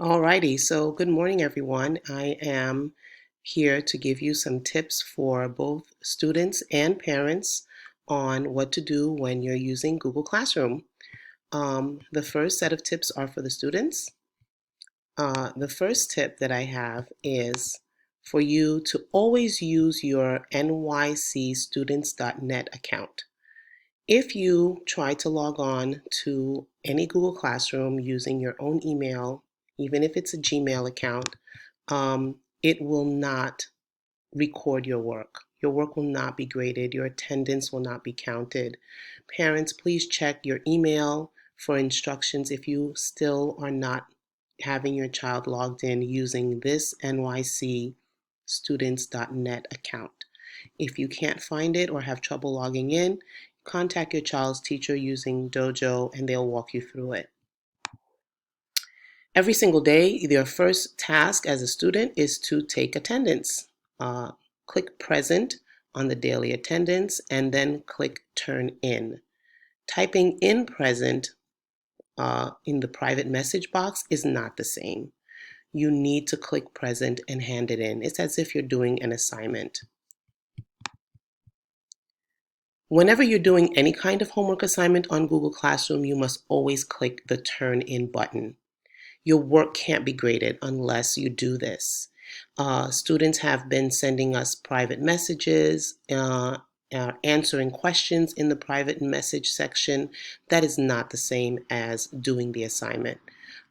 Alrighty, so good morning, everyone. I am here to give you some tips for both students and parents on what to do when you're using Google Classroom. The first set of tips are for the students. The first tip that I have is for you to always use your nycstudents.net account. If you try to log on to any Google Classroom using your own email, even if it's a Gmail account, it will not record your work. Your work will not be graded. Your attendance will not be counted. Parents, please check your email for instructions if you still are not having your child logged in using this nycstudents.net account. If you can't find it or have trouble logging in, contact your child's teacher using Dojo and they'll walk you through it. Every single day, your first task as a student is to take attendance. Click present on the daily attendance and then click turn in. Typing in present in the private message box is not the same. You need to click present and hand it in. It's as if you're doing an assignment. Whenever you're doing any kind of homework assignment on Google Classroom, you must always click the turn in button. Your work can't be graded unless you do this. Students have been sending us private messages, answering questions in the private message section. That is not the same as doing the assignment.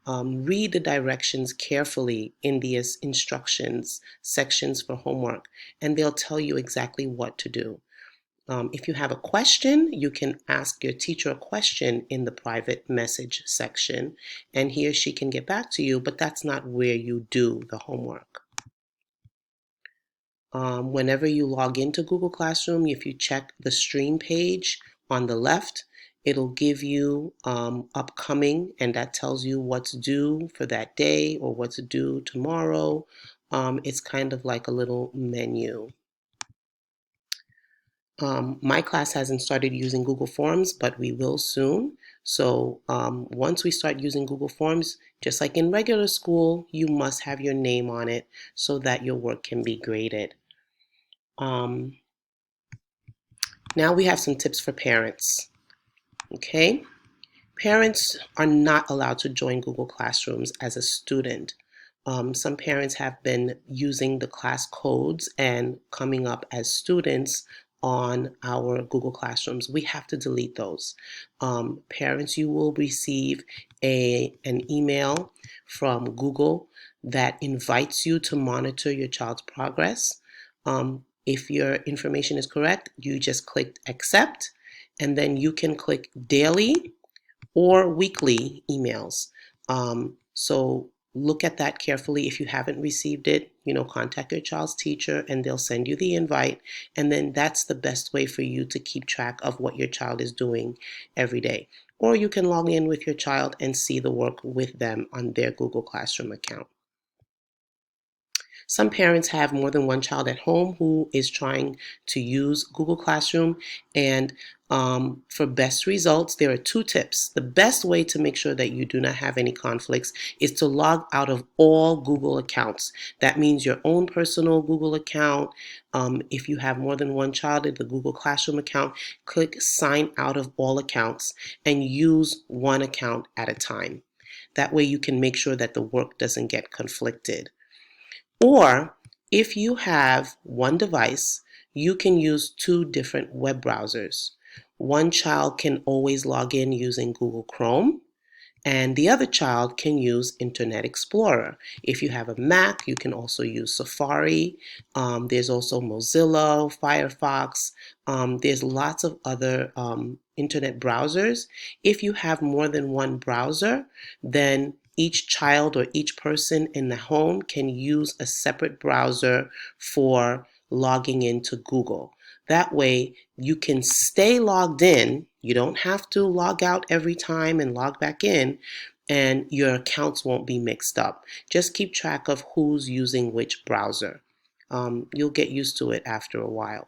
Read the directions carefully in the instructions sections for homework, and they'll tell you exactly what to do. If you have a question, you can ask your teacher a question in the private message section, and he or she can get back to you, but that's not where you do the homework. Whenever you log into Google Classroom, if you check the stream page on the left, it'll give you upcoming, and that tells you what's due for that day or what's due tomorrow. It's kind of like a little menu. My class hasn't started using Google Forms, but we will soon. So once we start using Google Forms, just like in regular school, you must have your name on it so that your work can be graded. Now we have some tips for parents. Okay? Parents are not allowed to join Google Classrooms as a student. Some parents have been using the class codes and coming up as students on our Google Classrooms. We have to delete those. Parents, you will receive an email from Google that invites you to monitor your child's progress. If your information is correct, you just click accept, and then you can click daily or weekly emails. So look at that carefully. If you haven't received it, contact your child's teacher and they'll send you the invite. And then that's the best way for you to keep track of what your child is doing every day. Or you can log in with your child and see the work with them on their Google Classroom account. Some parents have more than one child at home who is trying to use Google Classroom, and for best results, there are two tips. The best way to make sure that you do not have any conflicts is to log out of all Google accounts. That means your own personal Google account. If you have more than one child in the Google Classroom account, click sign out of all accounts and use one account at a time. That way you can make sure that the work doesn't get conflicted. Or if you have one device, you can use two different web browsers. One child can always log in using Google Chrome, and the other child can use Internet Explorer. If you have a Mac, you can also use Safari. There's also Mozilla, Firefox. There's lots of other internet browsers. If you have more than one browser, then each child or each person in the home can use a separate browser for logging into Google. That way you can stay logged in. You don't have to log out every time and log back in, and your accounts won't be mixed up. Just keep track of who's using which browser. You'll get used to it after a while.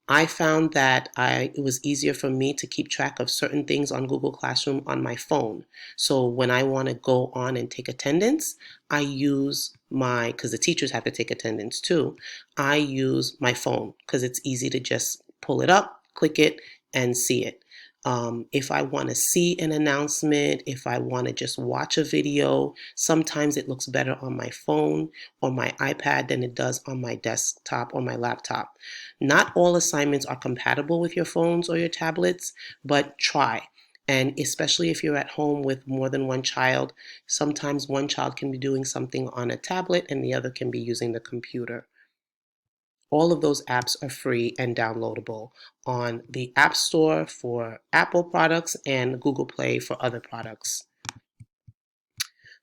I found that it was easier for me to keep track of certain things on Google Classroom on my phone. So when I want to go on and take attendance, I use because the teachers have to take attendance too, I use my phone because it's easy to just pull it up, click it, and see it. If I want to see an announcement, if I want to just watch a video, sometimes it looks better on my phone or my iPad than it does on my desktop or my laptop. Not all assignments are compatible with your phones or your tablets, but try. And especially if you're at home with more than one child, sometimes one child can be doing something on a tablet and the other can be using the computer. All of those apps are free and downloadable on the App Store for Apple products and Google Play for other products.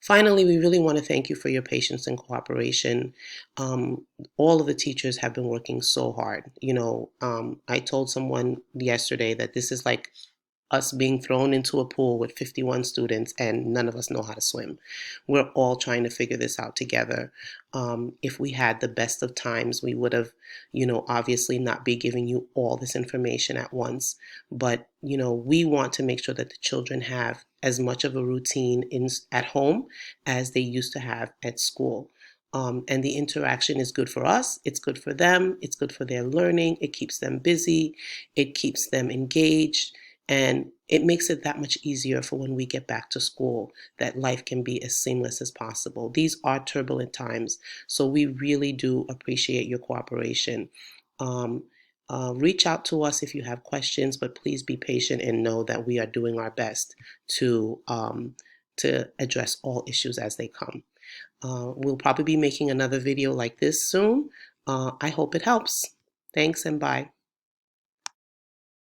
Finally, we really want to thank you for your patience and cooperation. All of the teachers have been working so hard. I told someone yesterday that this is like us being thrown into a pool with 51 students and none of us know how to swim. We're all trying to figure this out together. If we had the best of times, we would have, obviously not be giving you all this information at once. But, we want to make sure that the children have as much of a routine at home as they used to have at school. And the interaction is good for us, it's good for them, it's good for their learning, it keeps them busy, it keeps them engaged. And it makes it that much easier for when we get back to school, that life can be as seamless as possible. These are turbulent times, so we really do appreciate your cooperation. Um, Reach out to us if you have questions, but please be patient and know that we are doing our best to address all issues as they come. We'll probably be making another video like this soon. I hope it helps. Thanks and bye.